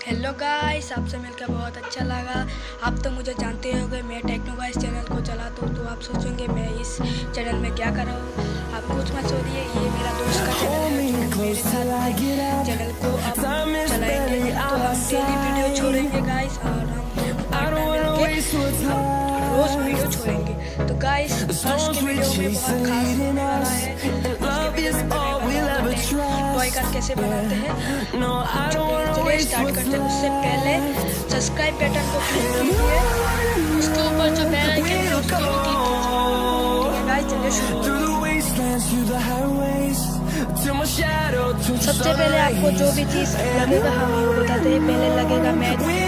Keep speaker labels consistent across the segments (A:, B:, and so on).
A: Hello guys, आपसे मिलकर बहुत अच्छा लगा। आप तो मुझे जानते होंगे, मैं टेक्नो गाइस चैनल को चलाता हूँ, तो आप सोचेंगे मैं इस चैनल में क्या कर रहा हूँ। आप कुछ मत सोचिए, ये मेरा दोस्त का चैनल है जो मेरे साथ चैनल को आप चलाएंगे। तो हम डेली वीडियो छोड़ेंगे गाइस, और हम रोज वीडियो छोड़ेंगे। तो गाइस आज के वीडियो में बहुत खास होने वाला है। टॉय कार कैसे बनाते हैं, चलिए स्टार्ट करते हैं। उससे पहले सब्सक्राइब बटन को क्लिक कीजिए, उसके ऊपर जो बेल आइकन है उसको भी क्लिक कीजिए। गाइस चलिए शुरू करते हैं। सबसे पहले आपको जो भी चीज़ लगेगा हम वो बताते हैं। पहले लगेगा मैट, ये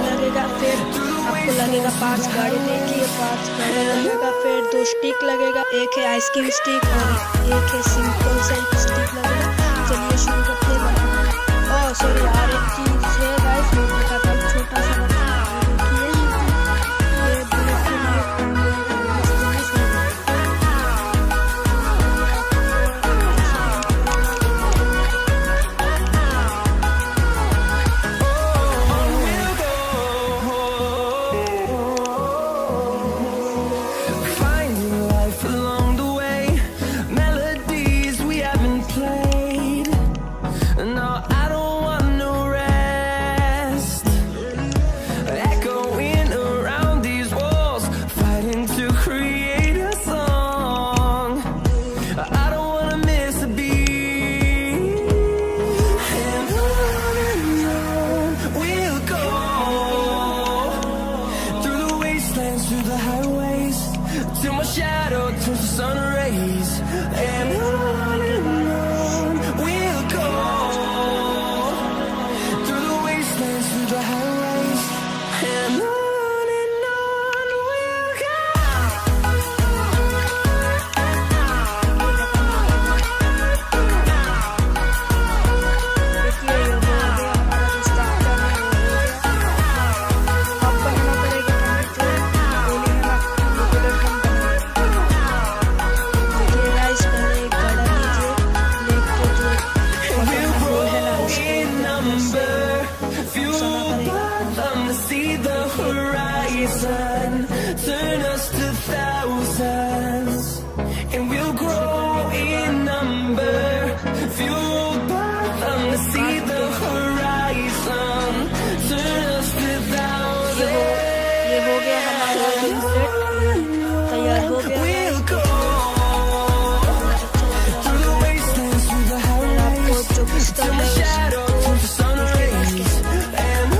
A: लगेगा, फिर आपको लगेगा पार्ट्स गाड़ी, देखिए पार्ट्स गाड़ी लगेगा, फिर 2 स्टिक लगेगा, एक है आइसक्रीम स्टिक और एक है सिंपल सा स्टिक लगेगा। चलिए शुरू करते हैं। ओह सॉरी, और एक चीज़ है गाइस, मैं दिखाता हूँ, छोटा सा
B: till my shadow turns to sun rays, and on we'll go through the wastelands, through the highways, and on we'll go. See the horizon, turn us to thousands, and we'll grow in number, fueled by them to see the horizon, turn us to thousands.
A: ये हो गया हमारा तैयार हो गया।
B: We'll go through the wastelands, through the highways, till my shadow turns to sun rays, and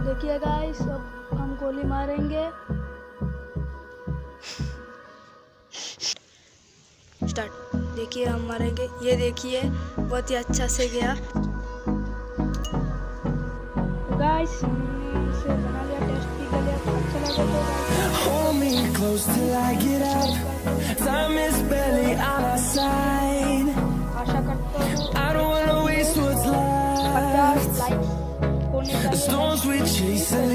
A: देखिए guys, अब हम गोली मारेंगे। स्टार्ट। देखिए हम मारेंगे, ये देखिए बहुत ही अच्छा से गया। गाइस इसे बना लिया, टेस्ट भी कर लिया, अच्छा लगा तो
B: hold me close till I get up. Time is barely on our side.
A: आशा करता हूँ
B: I don't wanna waste what's left.
A: 50 likes होने
B: The storms we chase are